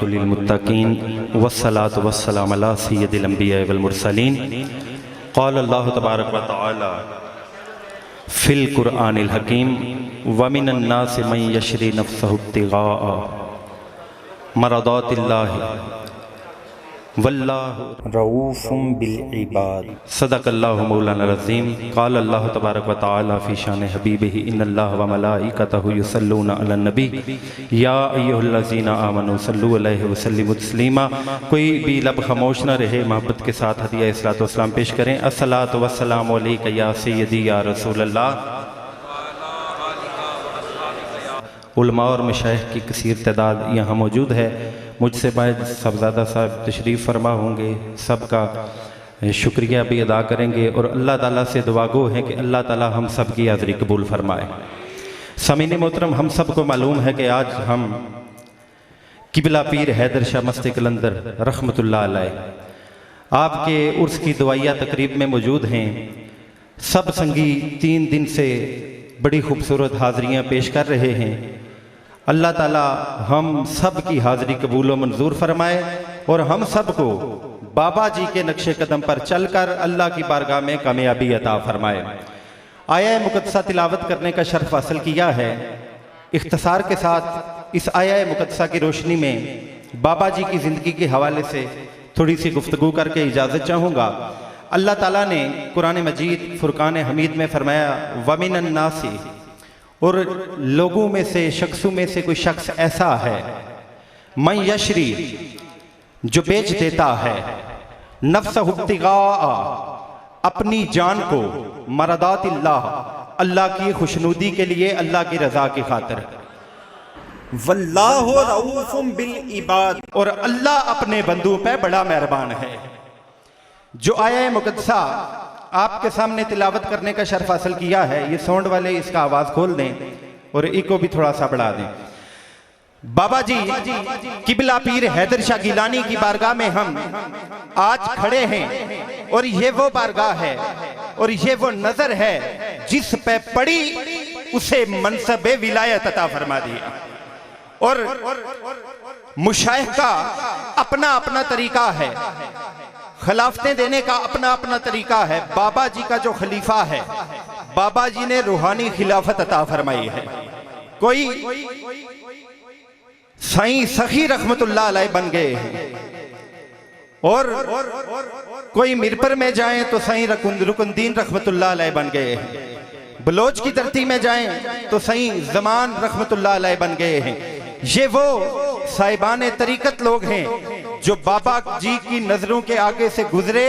लिलमुत्तकीन वस्सलातु वस्सलामु अला सय्यदिल अंबिया वल मुरसलीन। क़ाल अल्लाहु तबारक व तआला फ़िल क़ुरआनिल हकीम व मिनन नासि मन यशरी नफ़्सहु इब्तिग़ाअ मरदातिल्लाहि वल्लाहु रऊफ़ुम बिल इबाद। सदक़ल्लाहु मौलाना अज़ीम। क़ाल अल्लाहु तबारक व तआला फ़ी शान हबीबिही इन्नल्लाह व मलाइकतहु युसल्लूना अलन नबी या अय्युहल्लज़ीना आमनू सल्लु अलैहि व सल्लिमु तस्लीमा। कोई भी लब खामोश न रहे, मोहब्बत के साथ हदिया इस्सलातु वस्सलाम पेश करें। अस्सलातु वस्सलामु अलैका या सय्यदी या रसूलल्लाह। उलमा और मशाइख की कसीर तादाद यहाँ मौजूद है। मुझसे बाद सबज़ादा साहब तशरीफ़ फरमा होंगे, सबका शुक्रिया भी अदा करेंगे और अल्लाह ताला से दुआ गो है कि अल्लाह ताला हम सब की हाज़री कबूल फरमाए। समीन मोहतरम, हम सब को मालूम है कि आज हम किबला पीर हैदर शाह मस्त कलंदर रहमतुल्लाह अलैह आपके उर्स की दुआया तकरीब में मौजूद हैं। सब संगी 3 दिन से बड़ी खूबसूरत हाज़रियाँ पेश कर रहे हैं। अल्लाह ताला हम सब की हाज़री कबूल व मंजूर फरमाए और हम सब को बाबा जी के नक्शे कदम पर चलकर अल्लाह की बारगाह में कामयाबी अता फरमाए। आया मुक़द्दसा तिलावत करने का शर्फ हासिल किया है। इख्तिसार के साथ इस आया मुक़द्दसा की रोशनी में बाबा जी की ज़िंदगी के हवाले से थोड़ी सी गुफ्तगू करके इजाज़त चाहूँगा। अल्लाह ताला ने कुरान मजीद फुरकान हमीद में फरमाया वमिनन नासी, और लोगों में से शख्सों में से कोई शख्स ऐसा है मन यशरी जो बेच देता है नफ्सहु इब्तिग़ाअ अपनी जान को मरदातिल्लाह अल्लाह की खुशनुदी के लिए, अल्लाह की रजा की खातिर। वल्लाहु रऊफ़ुम बिल इबाद, और अल्लाह अपने बंदों पे बड़ा मेहरबान है। जो आया मुक़द्दसा आपके सामने तिलावत करने का शर्फ हासिल किया है, ये साउंड वाले इसका आवाज खोल दें और इको भी थोड़ा सा बढ़ा दें। बाबा जी किबला पीर हैदर शाह गिलानी की बारगाह में हम आज खड़े हैं और ये वो बारगाह है और ये वो नजर है जिस पे पड़ी उसे मनसबे विलायत अता फरमा दिया। और मुशाइख का अपना अपना तरीका है, खिलाफतें देने का अपना अपना तरीका है। बाबा जी का जो खलीफा है, बाबा जी ने रूहानी खिलाफत अता फरमाई है। कोई साईं सखी रहमतुल्लाह अलैह बन गए हैं और कोई मिरपर में जाएं तो साईं रुकनुद्दीन रहमतुल्लाह अलैह बन गए हैं। बलोच की धरती में जाएं तो साईं ज़मान रहमतुल्लाह अलैह बन गए हैं। ये वो साहिबान तरीकत लोग हैं जो बाबा जी की नजरों के आगे से गुजरे।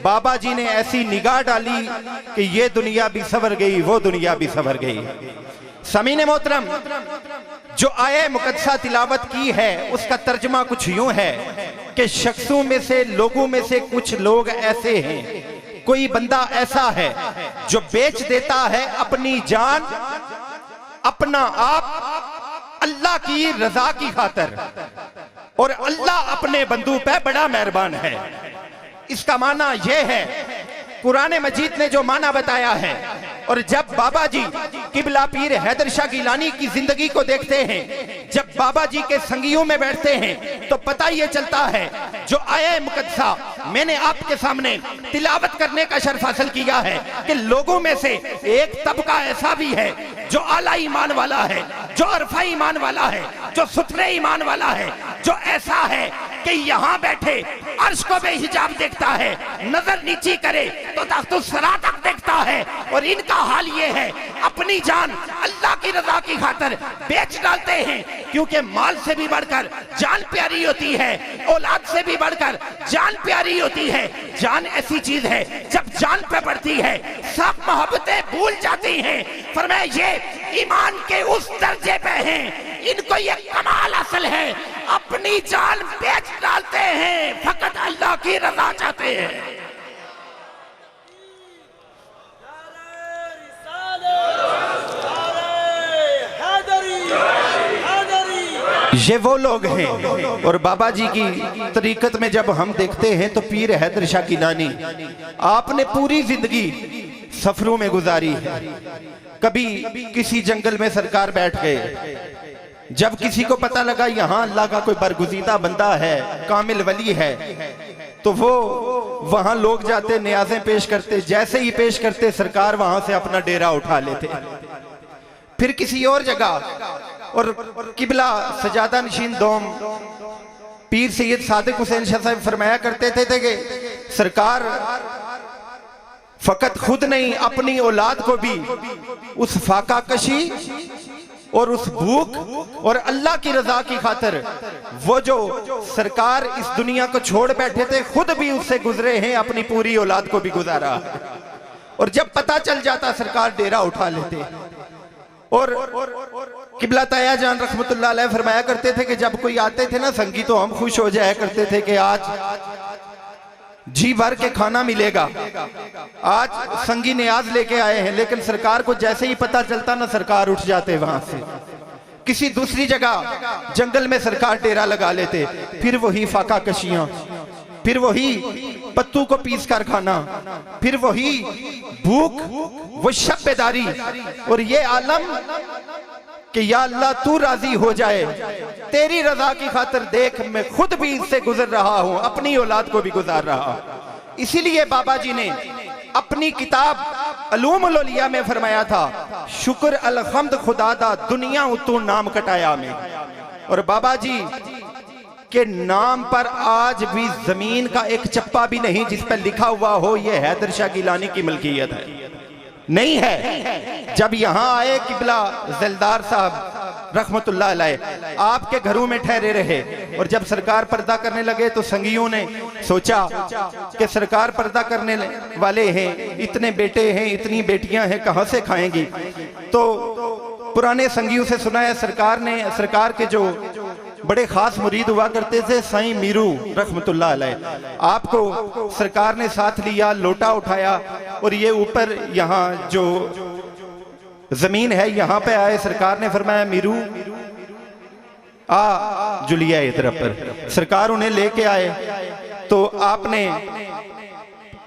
बाबा जी ने ऐसी निगाह डाली कि ये दुनिया भी सवर गई, वो दुनिया भी सवर गई। समीन मोहतरम, जो आया मुक़द्दसा तिलावत की है उसका तर्जुमा कुछ यूं है कि शख्सों में से, लोगों में से कुछ लोग ऐसे हैं, कोई बंदा ऐसा है जो बेच देता है अपनी जान, अपना आप अल्लाह की रजा की खातिर, और अल्लाह अपने बंदू पे बड़ा मेहरबान है। इसका माना यह है, कुरान मजीद ने जो माना बताया है। और जब बाबा जी किबला पीर हैदर शाह गिलानी की जिंदगी को देखते हैं, जब बाबा जी के संगियों में बैठते हैं, तो पता ये चलता है जो आया मुक़द्दसा मैंने आपके सामने तिलावत करने का शर्फ हासिल किया है कि लोगों में से एक तबका ऐसा भी है जो आला ईमान वाला है, जो अरफा ईमान वाला है, जो सुथरे ईमान वाला है, जो ऐसा है कि यहाँ बैठे अर्श को बेहिजाब देखता है, नजर नीची करे तो तख्तुस्सरा तक देखता है। और इनका हाल ये है, अपनी जान अल्लाह की रजा की खातिर बेच डालते हैं, क्योंकि माल से भी बढ़कर जान प्यारी होती है, औलाद से भी बढ़कर जान प्यारी होती है। जान ऐसी चीज है जब जान पे पड़ती है सब मोहब्बतें भूल जाती हैं। फरमाया ये ईमान के उस दर्जे पे हैं, इनको ये कमाल हासिल है, अपनी जान बेच डालते हैं, फकत अल्लाह की रजा चाहते हैं। ये वो लोग हैं। और बाबा जी की तरीकत में जब हम देखते हैं तो पीर हैदर शाह गिलानी आपने पूरी जिंदगी सफरों में गुजारी है। कभी किसी जंगल में सरकार बैठ गए, जब किसी को पता लगा यहाँ अल्लाह का कोई बरगुज़ीदा बंदा है, कामिल वली है, तो वो वहां लोग जाते, न्याज़ें पेश करते। जैसे ही पेश करते सरकार वहां से अपना डेरा उठा लेते। फिर किसी और जगह, और किबला सजादा नशीन दोम पीर सैयद सादिक हुसैन शाह साहब फरमाया करते थे कि सरकार फकत खुद नहीं, अपनी औलाद को भी उस फाका कशी और उस भूख और अल्लाह की रजा की खातिर, वो जो सरकार इस दुनिया को छोड़ बैठे थे, खुद भी उससे गुजरे हैं, अपनी पूरी औलाद को भी गुजारा। और जब पता चल जाता सरकार डेरा उठा लेते। और किबला ताया जान रहमतुल्लाह अलैह फरमाया करते थे कि जब कोई आते थे ना संगी, तो हम खुश हो जाया करते थे कि आज जी भर के खाना मिलेगा, आज संगी नियाज लेके आए हैं। लेकिन सरकार को जैसे ही पता चलता ना, सरकार उठ जाते वहां से, किसी दूसरी जगह जंगल में सरकार डेरा लगा लेते। फिर वही फाका कशियां, फिर वही पत्तू को पीस कर खाना, फिर वही भूख, वो शब्बेदारी, और ये आलम कि या अल्लाह तू राजी हो जाए, तेरी रजा की खातिर देख मैं खुद भी इससे गुजर रहा हूं, अपनी औलाद को भी गुजार रहा हूं। इसीलिए बाबा जी ने अपनी किताब अलूमुल औलिया में फरमाया था, शुक्र अलहम्द खुदा दा दुनिया उतू नाम कटाया में। और बाबा जी के नाम पर आज भी जमीन का एक चप्पा भी नहीं जिस पर लिखा हुआ हो ये हैदर शाह गिलानी की मलकियत है, नहीं है। जब यहाँ आए किबला जलदार साहब रहमतुल्लाह अलैह आपके घरों में ठहरे रहे, और जब सरकार पर्दा करने लगे तो संगियों ने सोचा कि सरकार पर्दा करने वाले हैं, इतने बेटे हैं, इतनी बेटियां हैं, कहां से खाएंगी। तो पुराने संगियों से सुनाया, सरकार के जो बड़े खास मुरीद हुआ करते थे साईं मीरू रहमतुल्लाह अलैह, आपको सरकार ने साथ लिया, लोटा उठाया, और ये ऊपर यहाँ जो जमीन है यहाँ पे आए। सरकार ने फरमाया मीरू आ जुलिया इधर पर। सरकार उन्हें लेके आए, तो आपने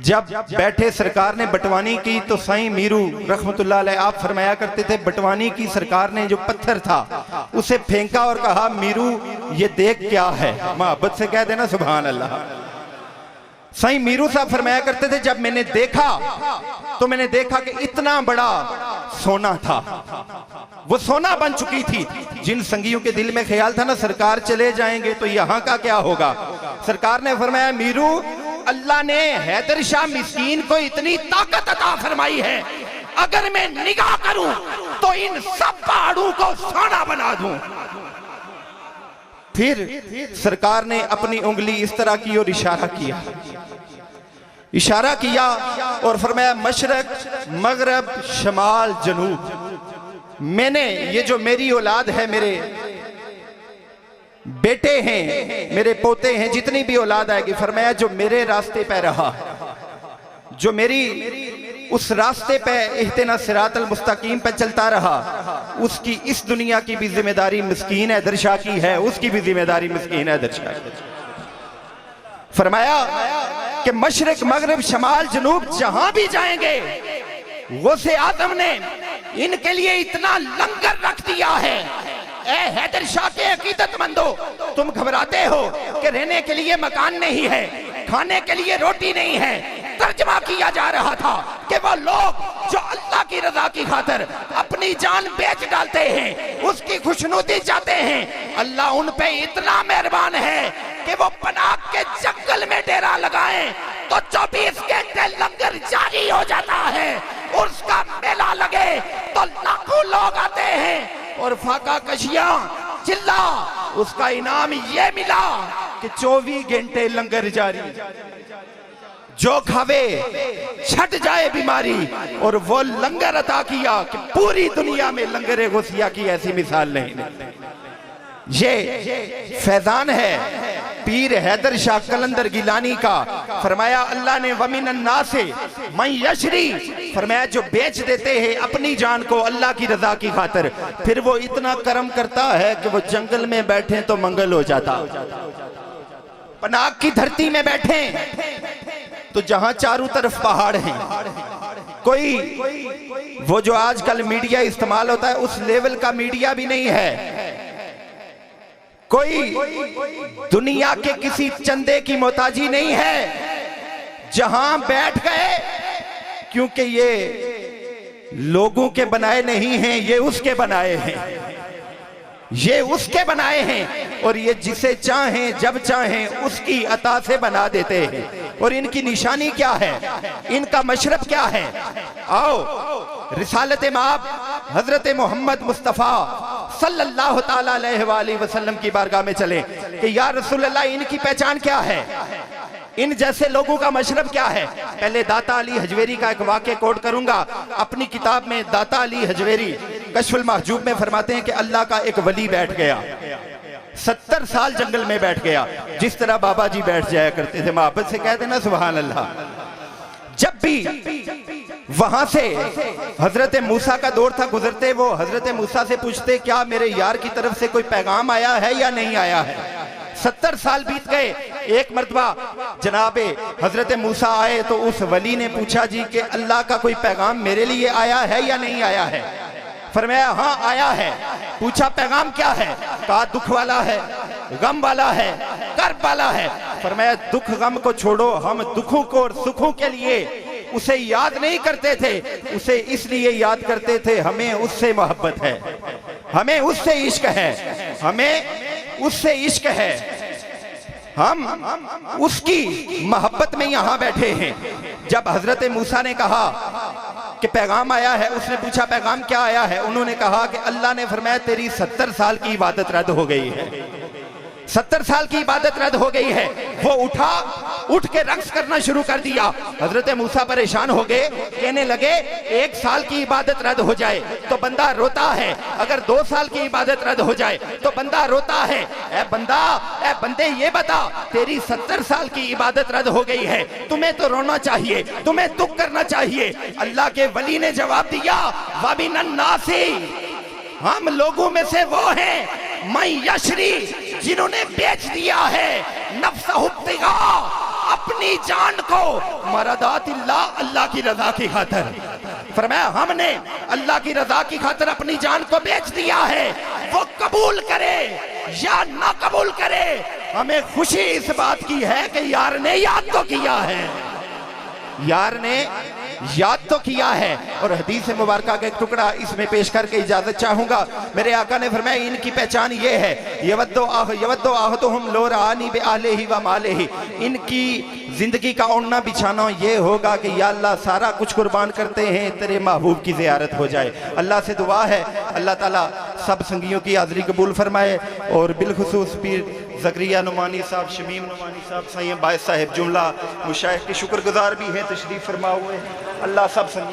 जब बैठे सरकार ने बटवानी की, तो साईं मीरू रहमतुल्लाह अलैह आप फरमाया करते थे, बटवानी की सरकार ने जो पत्थर था उसे फेंका और कहा मीरू ये देख क्या है, मोहब्बत से कह देना सुभान अल्लाह। साईं मीरू साहब फरमाया करते थे, जब मैंने देखा तो मैंने देखा कि इतना बड़ा सोना था, वो सोना बन चुकी थी। जिन संगियों के दिल में ख्याल था ना सरकार चले जाएंगे तो यहाँ का क्या होगा, सरकार ने फरमाया मीरू अल्लाह ने हैदर शाह मिस्कीन को इतनी ताकत अता फरमाई है, अगर मैं निगाह करूं तो इन सब पहाड़ों को सोना बना दूं। फिर सरकार ने अपनी उंगली इस तरह की और इशारा किया और फरमाया मशरक मगरब शमाल जनूब। मैंने ये जो मेरी औलाद है, मेरे बेटे हैं, मेरे पोते हैं, जितनी भी औलाद आएगी, फरमाया जो मेरे रास्ते पे रहा, जो मेरी उस रास्ते पे इहतिना सिरातल मुस्तकीम पे चलता रहा, उसकी इस दुनिया की भी जिम्मेदारी मिस्कीन हैदर शाह की है, उसकी भी जिम्मेदारी मिस्कीन हैदर शाह की। फरमाया कि मशरिक मगरिब शमाल जनूब जहां भी जाएंगे, वो से आदम ने इनके लिए इतना लंगर रख दिया है। ए हैदर शाह के अकीदतमंदो, तुम घबराते हो कि रहने के लिए मकान नहीं है, खाने के लिए रोटी नहीं है। तर्जमा किया जा रहा था कि वो लोग जो अल्लाह की रजा की खातिर अपनी जान बेच डालते हैं, उसकी खुशनुदी चाहते हैं, अल्लाह उन पे इतना मेहरबान है कि वो पनाग के जंगल में डेरा लगाएं तो 24 घंटे लंगर जारी हो जाता है। उसका मेला लगे तो लाखों लोग आते हैं और फाका कशियां चिल्ला, उसका इनाम ये मिला कि 24 घंटे लंगर जारी, जो खावे छट जाए बीमारी। और वो लंगर अता किया कि पूरी दुनिया में लंगर गौसिया की ऐसी मिसाल नहीं। ये फैजान है पीर हैदर शाह कलंदर गिलानी का। फरमाया अल्लाह ने वमिन नासे मन यशरी, फरमाया जो बेच देते हैं अपनी जान को अल्लाह की रजा की खातिर, फिर वो इतना करम करता है कि वो जंगल में बैठे तो मंगल हो जाता, पनाग की धरती में बैठे तो जहां चारों तरफ पहाड़ हैं, कोई वो जो आजकल मीडिया इस्तेमाल होता है उस लेवल का मीडिया भी नहीं है। कोई दुनिया के किसी चंदे की मोहताजी नहीं है। जहां बैठ गए, क्योंकि ये लोगों के बनाए नहीं हैं, ये उसके बनाए हैं, ये उसके बनाए हैं। और ये जिसे चाहें जब चाहें उसकी अता से बना देते हैं। और इनकी निशानी क्या है, इनका मशरब क्या है? आओ रिसालत माब हजरत मोहम्मद मुस्तफ़ा सल्लल्लाहु ताला अलैहि वसल्लम की बारगाह में चले कि या रसूल अल्लाह, इनकी पहचान क्या है, इन जैसे लोगों का मशरब क्या है। पहले दाता अली हजवेरी का एक वाक़या कोट करूंगा। अपनी किताब में दाता अली हजवेरी कश्फुल महजूब में फरमाते हैं कि अल्लाह का एक वली बैठ गया, 70 साल जंगल में बैठ गया, जिस तरह बाबा जी बैठ जाया करते थे। मोहब्बत से कहते ना सुभान अल्लाह। जब भी वहां से हजरत मूसा का दौर था गुजरते, वो हजरत मूसा से पूछते क्या मेरे यार की तरफ से कोई पैगाम आया है या नहीं आया है। 70 साल बीत गए। एक मर्तबा जनाबे हजरत मूसा आए तो उस वली ने पूछा जी कि अल्लाह का कोई पैगाम मेरे लिए आया है या नहीं आया है। फरमाया हाँ आया है। पूछा पैगाम क्या है? कहा दुख वाला है, गम वाला है, कर्ब वाला है। फरमाया दुख गम को छोड़ो, हम दुखों को और सुखों के लिए उसे याद नहीं करते थे, उसे इसलिए याद करते थे हमें उससे मोहब्बत है, हमें उससे इश्क है, हमें उससे इश्क है। हम उसकी मोहब्बत में यहां बैठे हैं। जब हजरत मूसा ने कहा कि पैगाम आया है, उसने पूछा पैगाम क्या आया है? उन्होंने कहा कि अल्लाह ने फरमाया तेरी 70 साल की इबादत रद्द हो गई है, 70 साल की इबादत रद्द हो गई है। वो उठ के रक्स करना शुरू कर दिया। हजरत मूसा परेशान हो गए, कहने लगे 1 साल की इबादत रद्द हो जाए तो बंदा रोता है, अगर 2 साल की इबादत रद्द हो जाए तो बंदा रोता है। ए बंदे ये बता, तेरी 70 साल की इबादत रद्द हो गई है, तुम्हें तो रोना चाहिए, तुम्हें दुख करना चाहिए। अल्लाह के वली ने जवाब दिया वमिनन नासी, हम लोगों में से वो हैं मैं यशरी, जिन्होंने बेच दिया है नफ्सहुत्तिगा, अपनी जान को मरदातिल्लाह, अल्लाह की रजा की खातिर। फरमाया हमने अल्लाह की रजा की खातिर अपनी जान को बेच दिया है। वो कबूल करे या ना कबूल करे, हमें खुशी इस बात की है कि यार ने याद तो किया है, यार ने याद तो किया है। और हदीस मुबारक का एक टुकड़ा इसमें पेश करके इजाजत चाहूंगा। मेरे आका ने फरमाया इनकी पहचान ये है, यवद्दो आहतुहुम लो रानी बिअहलिही व मालिही, इनकी जिंदगी का ओढ़ना बिछाना ये होगा कि या अल्लाह सारा कुछ कुर्बान करते हैं तेरे महबूब की ज़ियारत हो जाए। अल्लाह से दुआ है अल्लाह ताला सब संगियों की हाज़री कबूल फरमाए। और बिलखुसूस पीर ज़करिया नुमानी साहब, शमीम नुमानी साहब, सैयद बायस साहब जुमला मुशाइख के शुक्रगुजार भी हैं, तशरीफ़ फरमा हुए हैं। अल्लाह सब संगियों